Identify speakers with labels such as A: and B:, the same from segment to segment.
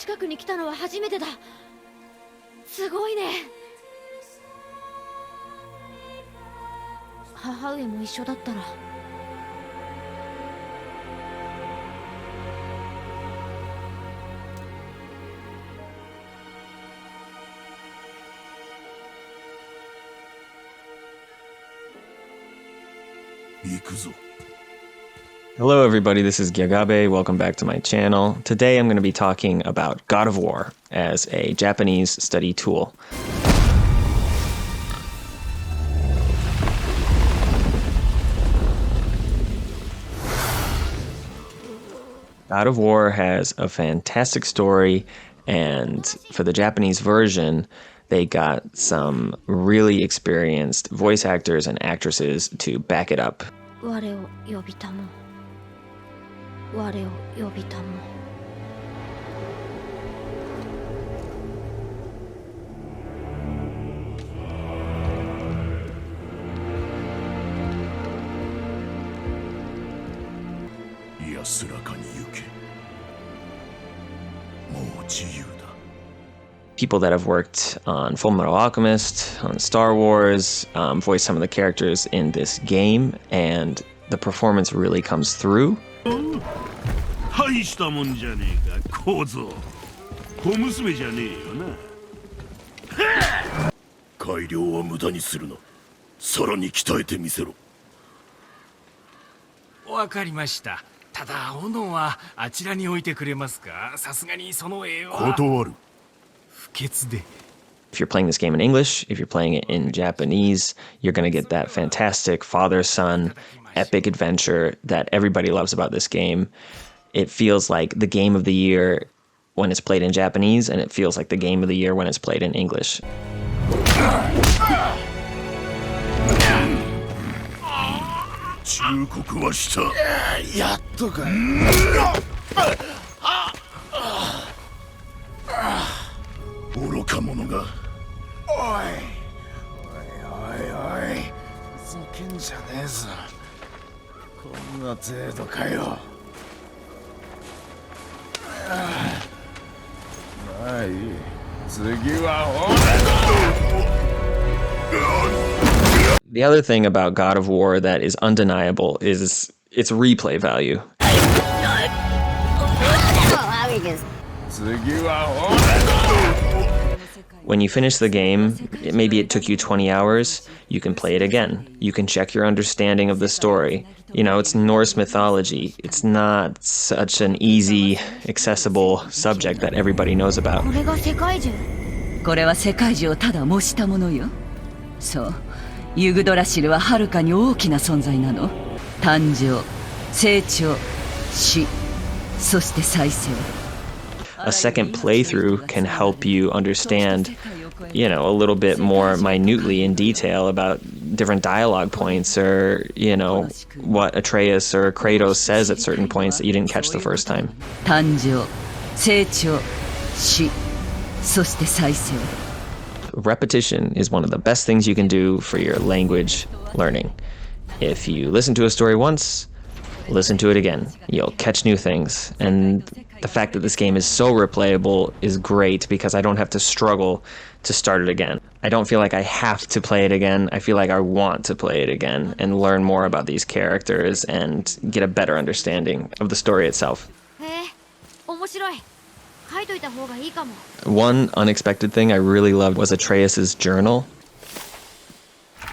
A: 近くに来たのは初めてだ。すごいね。母上も一緒だったら。
B: 行くぞ。
C: Hello everybody, this is Gyagabe, welcome back to my channel. Today I'm going to be talking about God of War as a Japanese study tool. God of War has a fantastic story, and for the Japanese version, they got some really experienced voice actors and actresses to back it up.
A: 我を呼びたも。
B: 安らかに行け。もう自由だ。
C: People that have worked on Fullmetal Alchemist, on Star Wars, voiced some of the characters in this game, and the performance really comes through.
B: 大したもんじゃねえか、小僧。小娘じゃねえよな。改良は無駄にするな。さらに鍛えてみせろ。
D: わかりました。ただ斧はあちらに置いてくれますか。さすがにその絵は
B: 断る。
D: 不潔で。
C: If you're playing this game in English, if you're playing it in Japanese, you're going to get that fantastic father-son epic adventure that everybody loves about this game. It feels like the game of the year when it's played in Japanese, and it feels like the game of the year when it's played in English.
B: 忠告はした。やっとか。愚か者が。おいふざけんじゃねえぞ。こんな程度かよ。まあいい。次は
C: The other thing about God of War that is undeniable is its replay value. When you finish the game, maybe it took you 20 hours, you can play it again. You can check your understanding of the story. You know, it's Norse mythology. It's not such an easy, accessible subject that everybody knows about.
E: これは世界中をただ模したものよ。そう、ユグドラシルははるかに大きな存在なの。誕生、成長、死、そして再生。
C: A second playthrough can help you understand, you know, a little bit more minutely in detail about different dialogue points, or, you know, what Atreus or Kratos says at certain points that you didn't catch the first time.
E: 誕生、成長、死、そして再生。
C: Repetition is one of the best things you can do for your language learning. If you listen to a story once, listen to it again. You'll catch new things. And the fact that this game is so replayable is great because I don't have to struggle to start it again. I don't feel like I have to play it again. I feel like I want to play it again and learn more about these characters and get a better understanding of the story itself. One unexpected thing I really loved was Atreus' journal.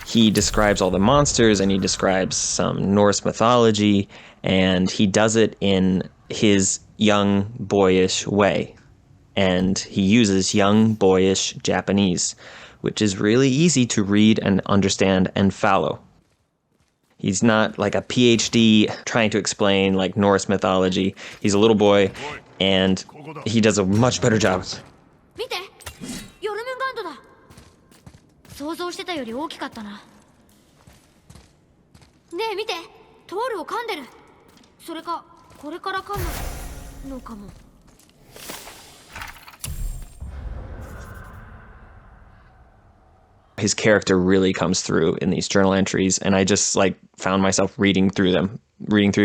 C: He describes all the monsters and he describes some Norse mythology, and he does it in his young, boyish way. And he uses young, boyish Japanese, which is really easy to read and understand and follow. He's not like a PhD trying to explain like Norse mythology. He's a little boy, and he does a much better job.
A: 見て、ヨルムンガンドだ。想像してたより大きかったな。ねえ見て、トールを噛んでる。それかこれから噛むのかも。
C: His character really comes through in these journal entries, and I just like found myself reading through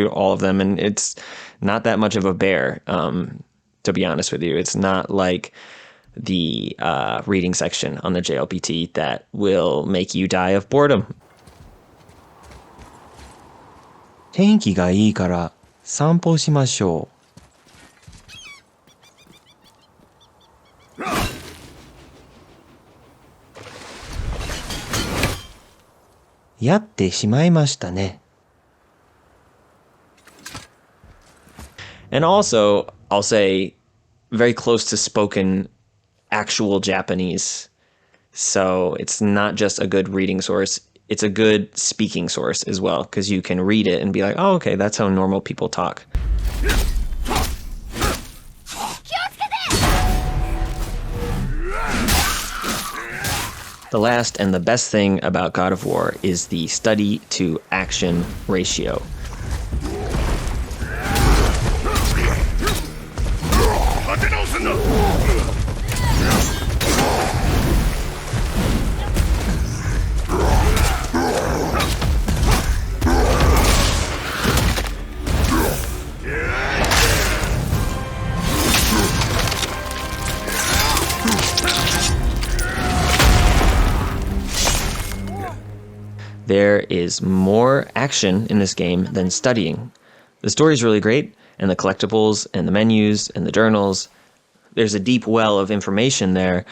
C: all of them, and it's not that much of a bear to be honest with you. It's not like the reading section on the JLPT that will make you die of boredom. 天気がいいから散歩しましょう。やってしまいましたね。And also, I'll say, very close to spoken actual Japanese. So it's not just a good reading source, it's a good speaking source as well, because you can read it and be like, oh, okay, that's how normal people talk. The last and the best thing about God of War is the study to action ratio. There is more action in this game than studying. The story is really great, and the collectibles, and the menus, and the journals. There's a deep well of information there,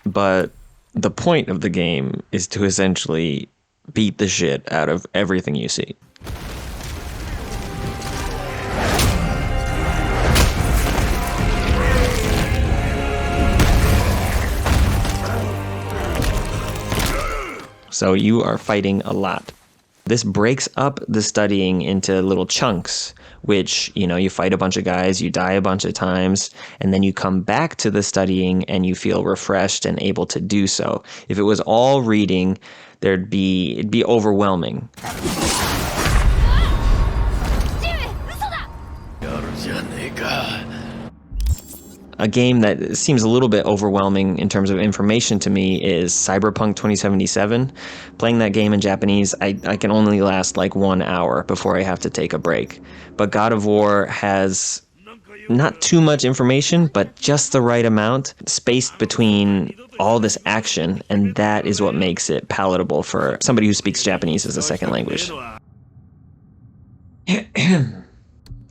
C: but the point of the game is to essentially beat the shit out of everything you see. So you are fighting a lot. This breaks up the studying into little chunks, which, you fight a bunch of guys, you die a bunch of times, and then you come back to the studying and you feel refreshed and able to do so. If it was all reading, it'd be overwhelming. A game that seems a little bit overwhelming in terms of information to me is Cyberpunk 2077. Playing that game in Japanese, I can only last like 1 hour before I have to take a break. But God of War has not too much information, but just the right amount, spaced between all this action, and that is what makes it palatable for somebody who speaks Japanese as a second language.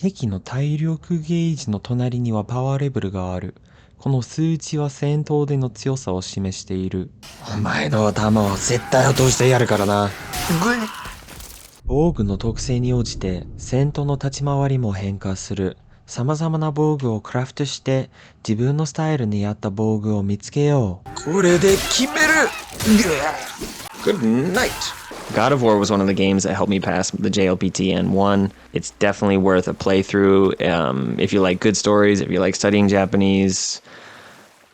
C: 敵の体力ゲージの隣にはパワーレベルがある。この数値は戦闘での強さを示している。お前の頭を絶対落としてやるからな。防具の特性に応じて戦闘の立ち回りも変化する。様々な防具をクラフトして自分のスタイルに合った防具を見つけよう。これで決める。Good night. God of War was one of the games that helped me pass the JLPT N1. It's definitely worth a playthrough if you like good stories, if you like studying Japanese,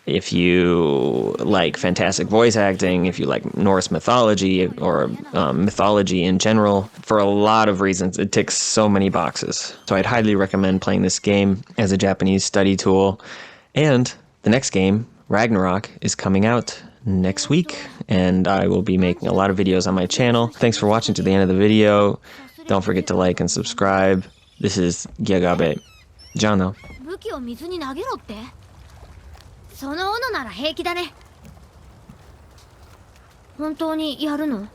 C: if you like fantastic voice acting, if you like Norse mythology or mythology in general. For a lot of reasons, it ticks so many boxes. So I'd highly recommend playing this game as a Japanese study tool. And the next game, Ragnarok, is coming out next week, and I will be making a lot of videos on my channel. Thanks for watching to the end of the video. Don't forget to like and subscribe. This is Gyagabe. Jano.
A: 武器を水に投げろって？その斧なら平気だね。本当にやるの？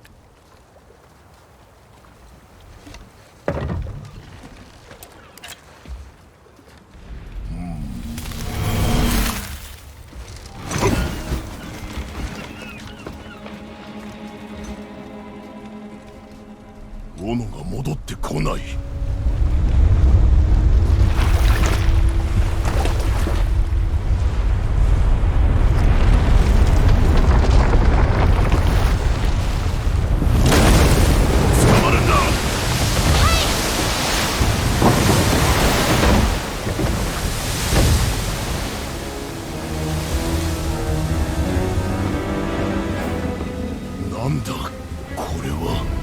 B: 斧が戻ってこない。捕まるんだ。なんだこれは。